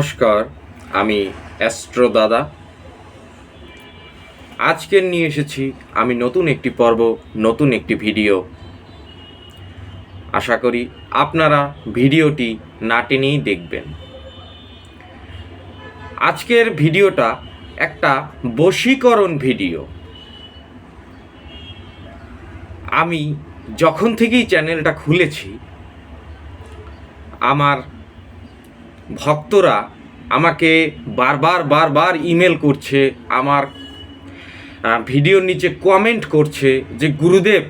নমস্কার, আমি অ্যাস্ট্রো দাদা। আজকে নিয়ে এসেছি আমি নতুন একটি পর্ব, নতুন একটি ভিডিও। আশা করি আপনারা ভিডিওটি না টেনেই দেখবেন। আজকের ভিডিওটা একটা বশীকরণ ভিডিও। আমি যখন থেকেই চ্যানেলটা খুলেছি, আমার ভক্তরা আমাকে বারবার ইমেল করছে, আমার ভিডিওর নিচে কমেন্ট করছে যে গুরুদেব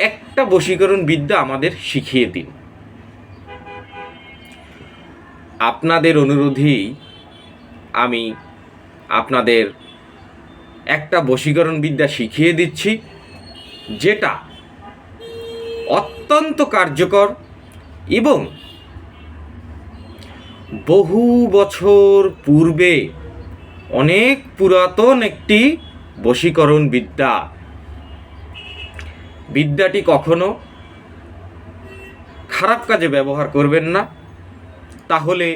একটা বশীকরণ বিদ্যা আমাদের শিখিয়ে দিন। আপনাদের অনুরোধেই আমি আপনাদের একটা বশীকরণ বিদ্যা শিখিয়ে দিচ্ছি, যেটা অত্যন্ত কার্যকর এবং বহু বছর পূর্বে অনেক পুরাতন একটি বশীকরণ বিদ্যা। বিদ্যাটি কখনো খারাপ কাজে ব্যবহার করবেন না, তাহলে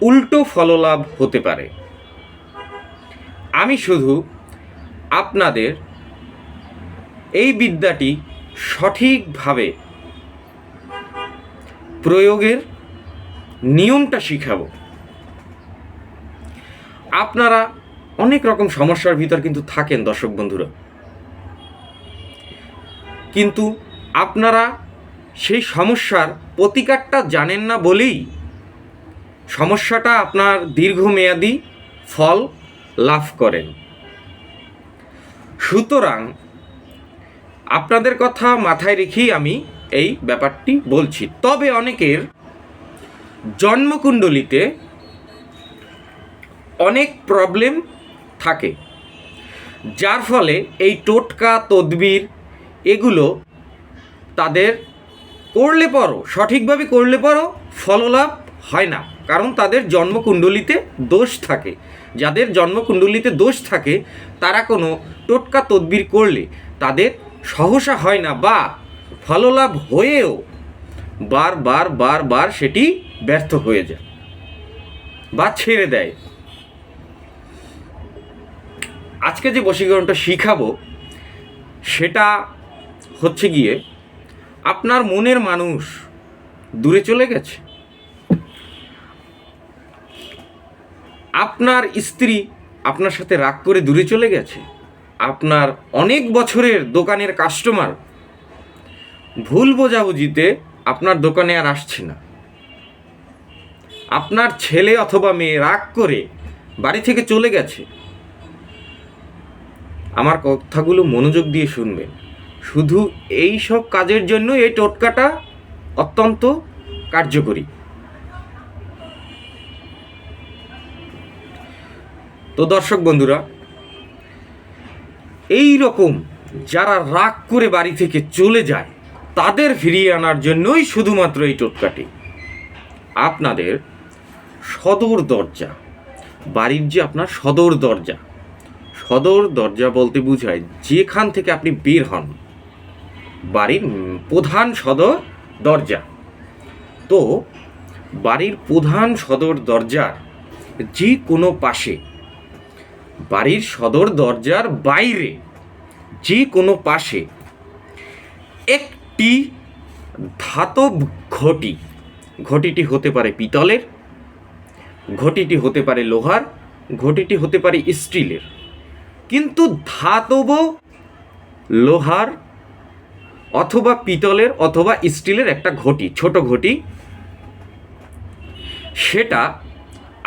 উল্টো ফললাভ হতে পারে। আমি শুধু আপনাদের এই বিদ্যাটি সঠিকভাবে প্রয়োগের নিয়মটা শিখাবো। আপনারা অনেক রকম সমস্যার ভিতর কিন্তু থাকেন দর্শক বন্ধুরা, কিন্তু আপনারা সেই সমস্যার প্রতিকারটা জানেন না বলেই সমস্যাটা আপনার দীর্ঘমেয়াদী ফল লাভ করেন। সুতরাং আপনাদের কথা মাথায় রেখেই আমি এই ব্যাপারটি বলছি। তবে অনেকের জন্মকুণ্ডলিতে অনেক প্রবলেম থাকে, যার ফলে এই টোটকা তদবির এগুলো তাদের করলে পরও, সঠিকভাবে করলে পরও ফললাভ হয় না, কারণ তাদের জন্মকুণ্ডলিতে দোষ থাকে। যাদের জন্মকুণ্ডলিতে দোষ থাকে তারা কোনো টোটকা তদবির করলে তাদের সহসা হয় না, বা ফললাভ হয়েও বার সেটি ব্যর্থ হয়ে যায় বা ছেড়ে দেয়। আজকে যে বশীকরণটা শিখাবো সেটা হচ্ছে গিয়ে, আপনার মনের মানুষ দূরে চলে গেছে, আপনার স্ত্রী আপনার সাথে রাগ করে দূরে চলে গেছে, আপনার অনেক বছরের দোকানের কাস্টমার ভুল বোঝাবুঝিতে আপনার দোকানে আর আসছে না, আপনার ছেলে অথবা মেয়ে রাগ করে বাড়ি থেকে চলে গেছে। আমার কথাগুলো মনোযোগ দিয়ে শুনবেন। শুধু এই সব কাজের জন্য এই টোটকাটা অত্যন্ত কার্যকরী। তো দর্শক বন্ধুরা, এই রকম যারা রাগ করে বাড়ি থেকে চলে যায় তাদের ফিরিয়ে আনার জন্যই শুধুমাত্র এই টোটকাটি। আপনাদের সদর দরজা, বাড়ির যে আপনার সদর দরজা বলতে বোঝায় যেখান থেকে আপনি বের হন, বাড়ির প্রধান সদর দরজা। তো বাড়ির প্রধান সদর দরজার যে কোনো পাশে, বাড়ির সদর দরজার বাইরে যে কোনো পাশে একটি ধাতব ঘটি, ঘটিটি হতে পারে পিতলের, ঘটিটি হতে পারে লোহার, ঘটিটি হতে পারে স্টিলের, কিন্তু ধাতব লোহার অথবা পিতলের অথবা স্টিলের একটা ঘটি, ছোট ঘটি, সেটা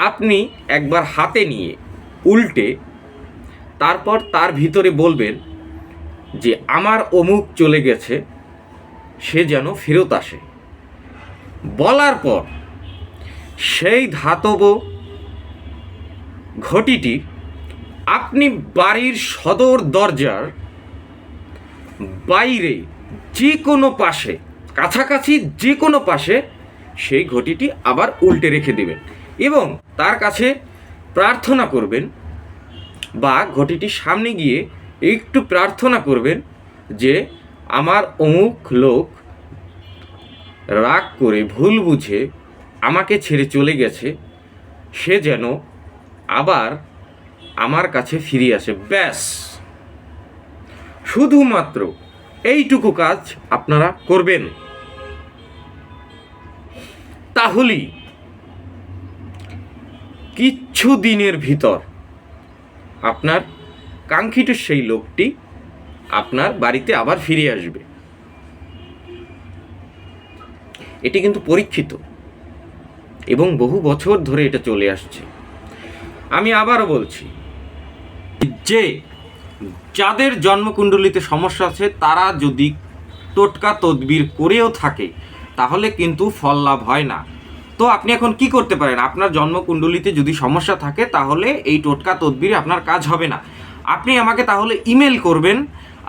আপনি একবার হাতে নিয়ে উল্টে তারপর তার ভিতরে বলবেন যে আমার অমুক চলে গেছে, সে যেন ফেরত আসে। বলার পর সেই ধাতব ঘটিটি আপনি বাড়ির সদর দরজার বাইরে যে কোনো পাশে, কাছাকাছি যে কোনো পাশে সেই ঘটিটি আবার উল্টে রেখে দেবেন এবং তার কাছে প্রার্থনা করবেন, বা ঘটিটির সামনে গিয়ে একটু প্রার্থনা করবেন যে আমার অমুক লোক রাগ করে ভুল বুঝে আমাকে ছেড়ে চলে গেছে, সে যেন আবার আমার কাছে ফিরে আসে। ব্যাস, শুধুমাত্র এইটুকু কাজ আপনারা করবেন, তাহলেই কিছু দিনের ভিতর আপনার কাঙ্ক্ষিত সেই লোকটি আপনার বাড়িতে আবার ফিরে আসবে। এটি কিন্তু পরীক্ষিত এবং বহু বছর ধরে এটা চলে আসছে। আমি আবারও বলছি যে যাদের জন্মকুণ্ডলিতে সমস্যা আছে তারা যদি টোটকা তদবির করেও থাকে তাহলে কিন্তু ফল লাভ হয় না। তো আপনি এখন কি করতে পারেন? আপনার জন্মকুণ্ডলিতে যদি সমস্যা থাকে তাহলে এই টোটকা তদবিরে আপনার কাজ হবে না। আপনি আমাকে তাহলে ইমেল করবেন,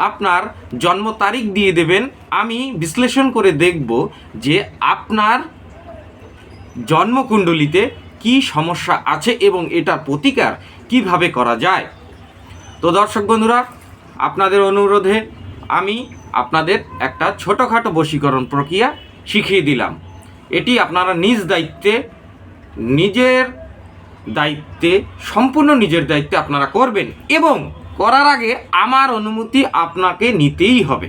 আপনার জন্ম তারিখ দিয়ে দেবেন, আমি বিশ্লেষণ করে দেখব যে আপনার জন্মকুণ্ডলিতে কি সমস্যা আছে এবং এটার প্রতিকার কিভাবে করা যায়। তো দর্শক বন্ধুরা, আপনাদের অনুরোধে আমি আপনাদের একটা ছোটোখাটো বশীকরণ প্রক্রিয়া শিখিয়ে দিলাম। এটি আপনারা সম্পূর্ণ নিজের দায়িত্বে আপনারা করবেন এবং করার আগে আমার অনুমতি আপনাকে নিতেই হবে।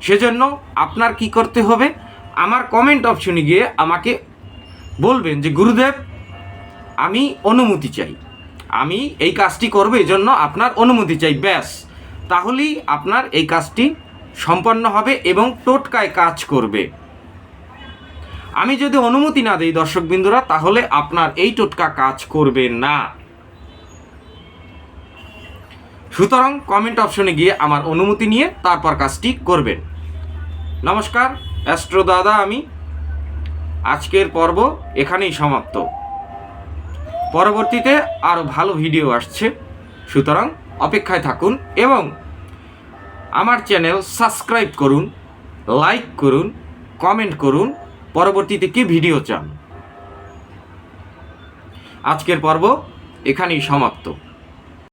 সেজন্য আপনার কি করতে হবে? আমার কমেন্ট অপশনে গিয়ে আমাকে বলবেন যে গুরুদেব আমি অনুমতি চাই, আমি এই কাজটি করব, এই জন্য আপনার অনুমতি চাই। ব্যাস, তাহলেই আপনার এই কাজটি সম্পন্ন হবে এবং টোটকায় কাজ করবে। আমি যদি অনুমতি না দিই দর্শকবৃন্দরা, তাহলে আপনার এই টোটকা কাজ করবে না। সুতরাং কমেন্ট অপশনে গিয়ে আমার অনুমতি নিয়ে তারপর কাজটি করবেন। নমস্কার, অ্যাস্ট্রো দাদা আমি। আজকের পর্ব এখানেই সমাপ্ত। পরবর্তীতে আরও ভালো ভিডিও আসছে, সুতরাং অপেক্ষায় থাকুন এবং আমার চ্যানেল সাবস্ক্রাইব করুন, লাইক করুন, কমেন্ট করুন পরবর্তীতে কি ভিডিও চান। আজকের পর্ব এখানেই সমাপ্ত।